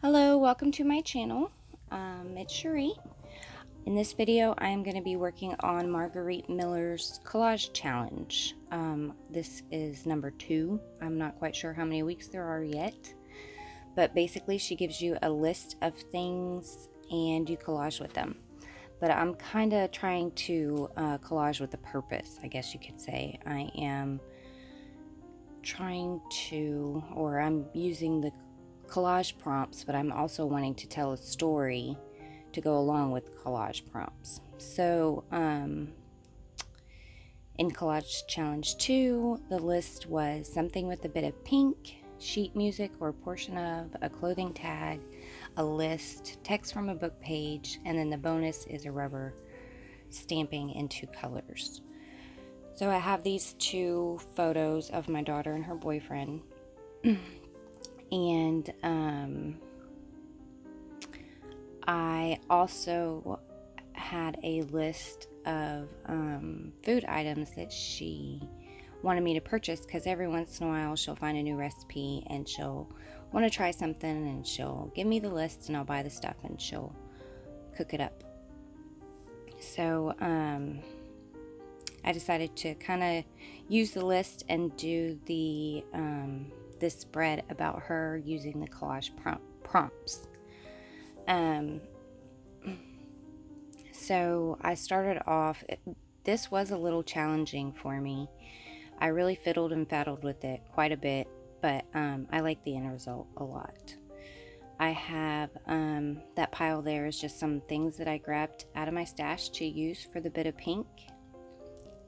Hello, welcome to my channel. It's Cherie. In this video, I'm going to be working on Margarete Miller's Collage Challenge. This is number 2. I'm not quite sure how many weeks there are yet, but basically she gives you a list of things and you collage with them. But I'm kind of trying to collage with a purpose, I guess you could say. I am trying to, or I'm using the collage prompts, but I'm also wanting to tell a story to go along with collage prompts. So in Collage Challenge 2, the list was something with a bit of pink, sheet music or portion of, a clothing tag, a list, text from a book page, and then the bonus is a rubber stamping in 2 colors. So I have these 2 photos of my daughter and her boyfriend. And I also had a list of food items that she wanted me to purchase, because every once in a while she'll find a new recipe and she'll want to try something and she'll give me the list and I'll buy the stuff and she'll cook it up. So I decided to kind of use the list and do the this spread about her using the collage prompts. So I started off, this was a little challenging for me. I really fiddled and faddled with it quite a bit, but I like the end result a lot. I have that pile there is just some things that I grabbed out of my stash to use for the bit of pink.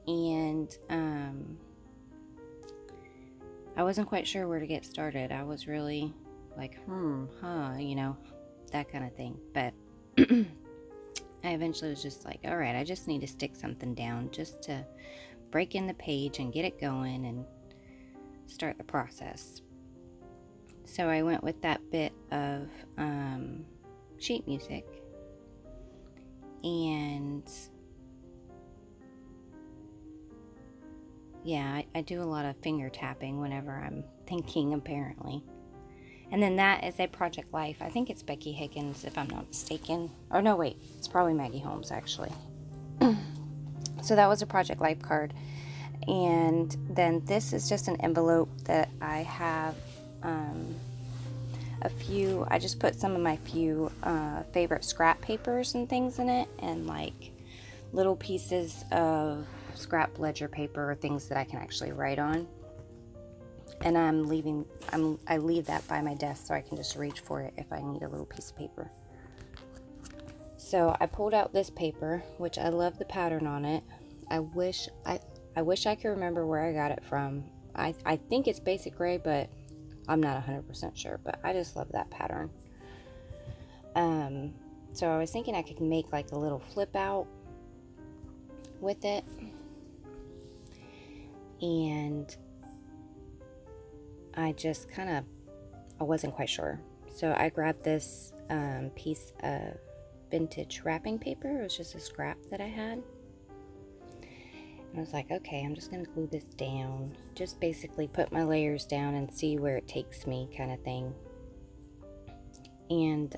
And I wasn't quite sure where to get started. I was really like, you know, that kind of thing. But I eventually was just like, all right, I just need to stick something down just to break in the page and get it going and start the process. So I went with that bit of sheet music, and yeah, I do a lot of finger tapping whenever I'm thinking, apparently. And then that is a Project Life. I think it's Becky Higgins, if I'm not mistaken. Or no, wait, it's probably Maggie Holmes, actually. So that was a Project Life card. And then this is just an envelope that I have I just put some of my few favorite scrap papers and things in it, and like little pieces of scrap ledger paper or things that I can actually write on. And I leave that by my desk so I can just reach for it if I need a little piece of paper. So I pulled out this paper, which I love the pattern on it. I wish I could remember where I got it from. I think it's basic gray, but I'm not 100% sure, but I just love that pattern. So I was thinking I could make like a little flip out with it. And I just I wasn't quite sure. So I grabbed this piece of vintage wrapping paper. It was just a scrap that I had. And I was like, okay, I'm just going to glue this down. Just basically put my layers down and see where it takes me, kind of thing. And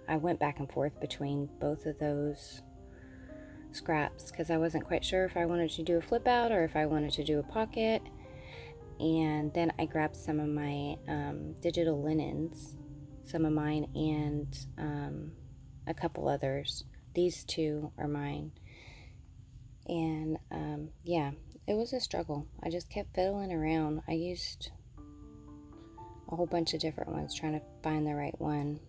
I went back and forth between both of those scraps because I wasn't quite sure if I wanted to do a flip out or if I wanted to do a pocket. And then I grabbed some of my digital linens, some of mine and a couple others. These 2 are mine. And yeah, it was a struggle. I just kept fiddling around. I used a whole bunch of different ones trying to find the right one.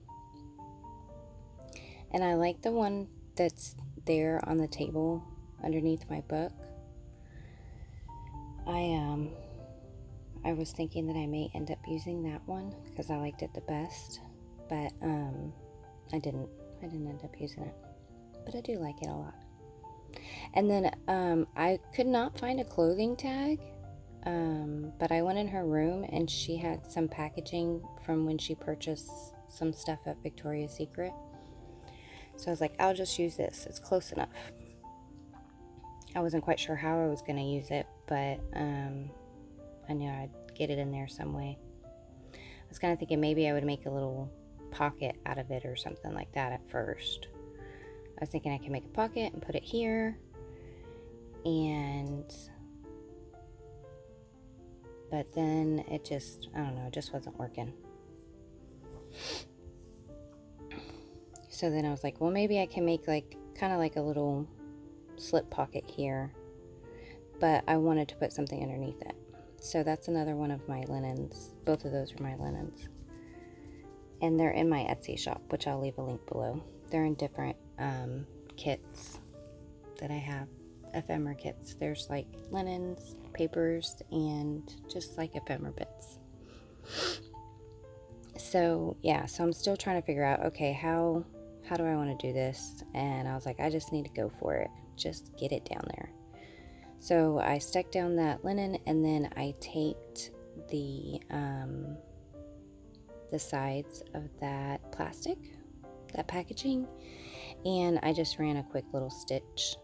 And I like the one that's there on the table underneath my book. I was thinking that I may end up using that one because I liked it the best, but I didn't end up using it, but I do like it a lot. And then I could not find a clothing tag, but I went in her room and she had some packaging from when she purchased some stuff at Victoria's Secret. So I was like, I'll just use this. It's close enough. I wasn't quite sure how I was going to use it, but I knew I'd get it in there some way. I was kind of thinking maybe I would make a little pocket out of it or something like that at first. I was thinking I can make a pocket and put it here, but then it just, I don't know, it just wasn't working. So then I was like, well, maybe I can make like kind of like a little slip pocket here, but I wanted to put something underneath it. So that's another one of my linens. Both of those are my linens, and they're in my Etsy shop, which I'll leave a link below. They're in different kits that I have, ephemera kits. There's like linens, papers, and just like ephemera bits. So yeah, so I'm still trying to figure out, okay, how do I want to do this? And I was like, I just need to go for it, just get it down there. So I stuck down that linen, and then I taped the sides of that plastic, that packaging, and I just ran a quick little stitch.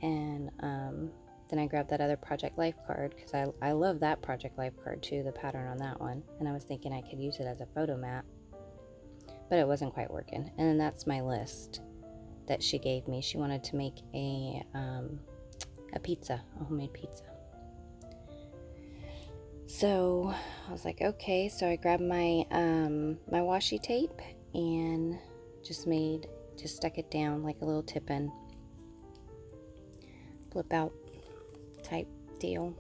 And then I grabbed that other Project Life card, because I love that Project Life card too, the pattern on that one, and I was thinking I could use it as a photo mat, but it wasn't quite working. And then that's my list that she gave me. She wanted to make a pizza, a homemade pizza. So I was like, okay. So I grabbed my my washi tape and just stuck it down like a little tip-in, flip out type deal.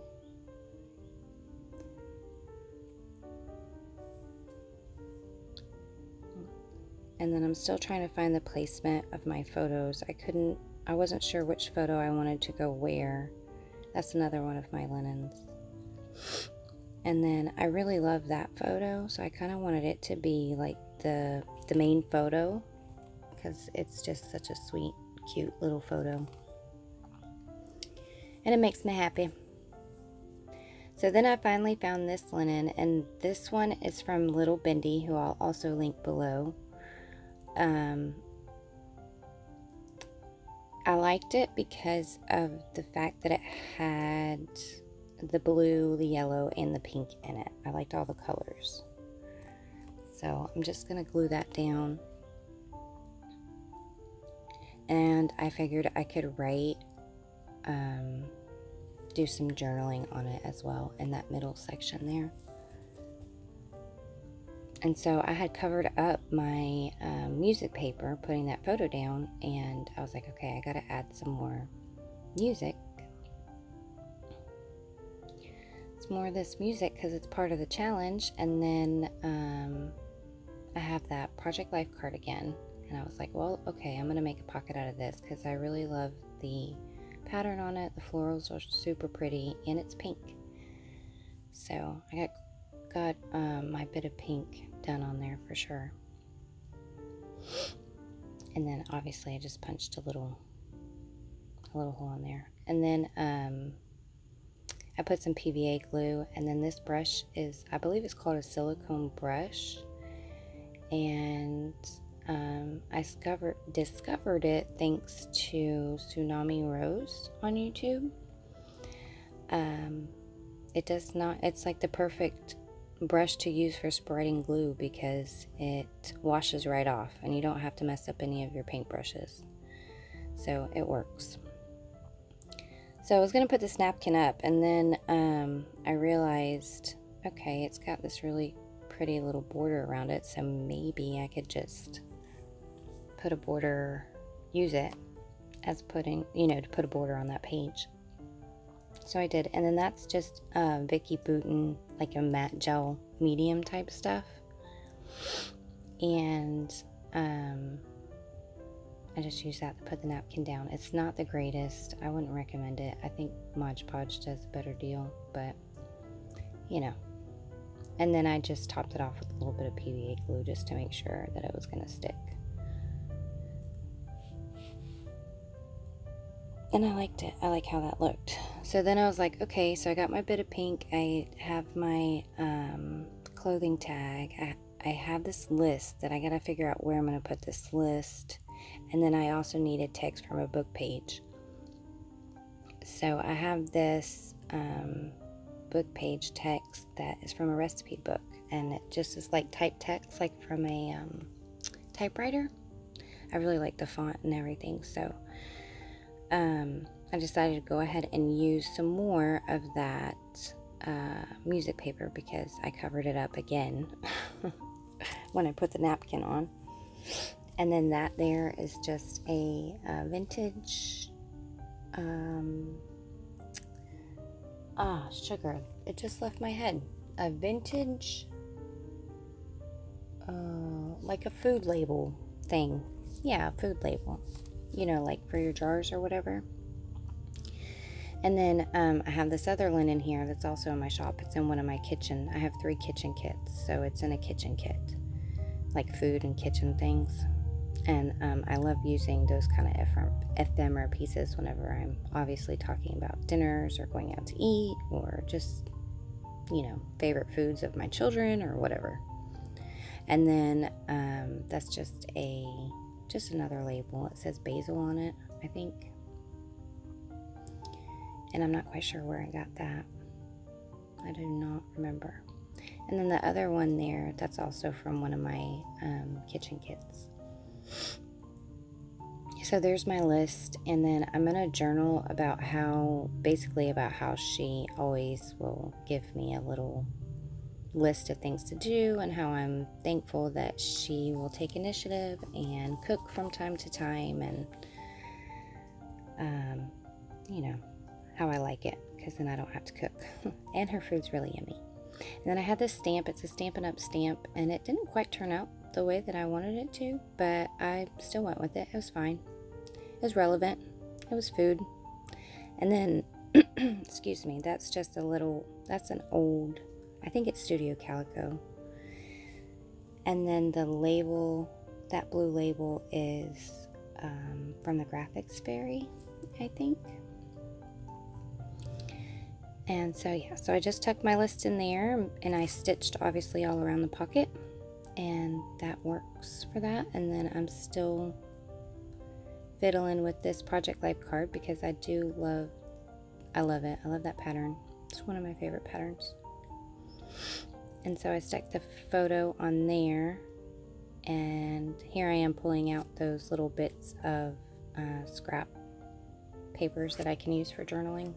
And then I'm still trying to find the placement of my photos. I wasn't sure which photo I wanted to go where. That's another one of my linens. And then I really love that photo, so I kind of wanted it to be like the main photo, because it's just such a sweet, cute little photo. And it makes me happy. So then I finally found this linen, and this one is from Little Bendy, who I'll also link below. I liked it because of the fact that it had the blue, the yellow, and the pink in it. I liked all the colors. So I'm just going to glue that down. And I figured I could write, do some journaling on it as well in that middle section there. And so I had covered up my music paper, putting that photo down, and I was like, okay, I gotta add some more music. It's more of this music because it's part of the challenge. And then I have that Project Life card again, and I was like, well, okay, I'm gonna make a pocket out of this because I really love the pattern on it. The florals are super pretty, and it's pink. So I got my bit of pink done on there for sure. And then obviously I just punched a little hole in there. And then I put some PVA glue, and then this brush is, I believe it's called a silicone brush, and I discovered it thanks to Tsunami Rose on YouTube. It's like the perfect brush to use for spreading glue because it washes right off and you don't have to mess up any of your paintbrushes. So it works. So I was going to put this napkin up, and then I realized, okay, it's got this really pretty little border around it, so maybe I could just put a border, use it as putting, to put a border on that page. So I did, and then that's just Vicky Bouton, like a matte gel medium type stuff. And I just use that to put the napkin down. It's not the greatest. I wouldn't recommend it. I think Mod Podge does a better deal, but And then I just topped it off with a little bit of PVA glue just to make sure that it was going to stick. And I liked it. I like how that looked. So then I was like, okay, so I got my bit of pink. I have my clothing tag. I have this list that I got to figure out where I'm going to put this list. And then I also needed text from a book page. So I have this book page text that is from a recipe book. and it just is like typed text, like from a typewriter. I really like the font and everything, so I decided to go ahead and use some more of that music paper because I covered it up again when I put the napkin on. And then that there is just a vintage sugar, it just left my head. A vintage like a food label thing. Yeah, a food label, you know, like for your jars or whatever. And then I have this other linen here that's also in my shop. It's in one of my kitchen. I have 3 kitchen kits, so it's in a kitchen kit, like food and kitchen things. And I love using those kind of ephemera pieces whenever I'm obviously talking about dinners or going out to eat, or just, you know, favorite foods of my children or whatever. And then that's just another label. It says basil on it, I think. And I'm not quite sure where I got that. I do not remember. And then the other one there, that's also from one of my kitchen kits. So there's my list, and then I'm going to journal about how she always will give me a little list of things to do, and how I'm thankful that she will take initiative and cook from time to time, and you know, how I like it, because then I don't have to cook. And her food's really yummy. And then I had this stamp. It's a Stampin' Up stamp, and it didn't quite turn out the way that I wanted it to, but I still went with it. It was fine. It was relevant. It was food. And then excuse me, that's just that's an old, I think it's Studio Calico. And then the label, that blue label, is from the Graphics Fairy, I think. And so yeah, so I just tucked my list in there, and I stitched obviously all around the pocket, and that works for that. And then I'm still fiddling with this Project Life card because I love it. I love that pattern. It's one of my favorite patterns. And so I stuck the photo on there, and here I am pulling out those little bits of scrap papers that I can use for journaling.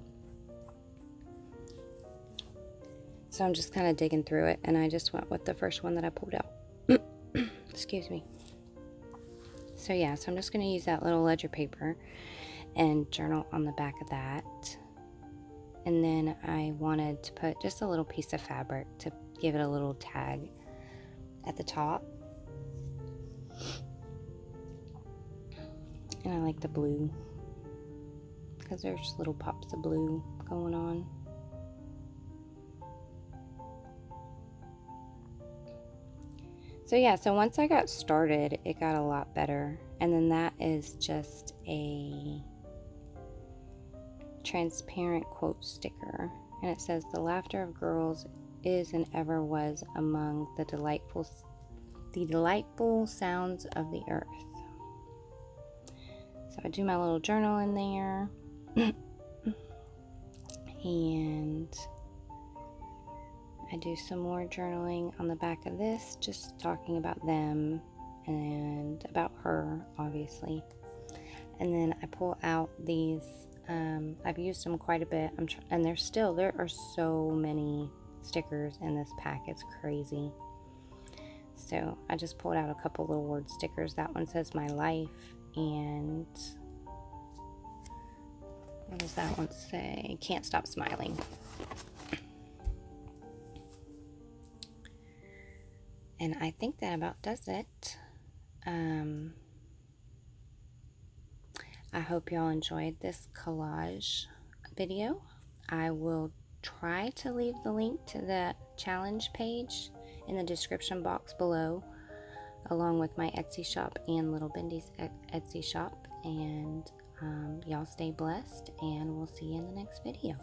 So I'm just kind of digging through it, and I just went with the first one that I pulled out. Excuse me. So yeah, so I'm just going to use that little ledger paper and journal on the back of that. And then I wanted to put just a little piece of fabric to give it a little tag at the top. And I like the blue because there's little pops of blue going on. So yeah, so once I got started, it got a lot better. And then that is just a transparent quote sticker. And it says, "The laughter of girls is and ever was among the delightful sounds of the earth." So I do my little journal in there. And I do some more journaling on the back of this, just talking about them and about her, obviously. And then I pull out these, I've used them quite a bit, and there are so many stickers in this pack, it's crazy. So I just pulled out a couple little word stickers. That one says "My Life," and what does that one say? "Can't Stop Smiling." And I think that about does it. I hope y'all enjoyed this collage video. I will try to leave the link to the challenge page in the description box below, along with my Etsy shop and Little Bendy's Etsy shop. And y'all stay blessed, and we'll see you in the next video.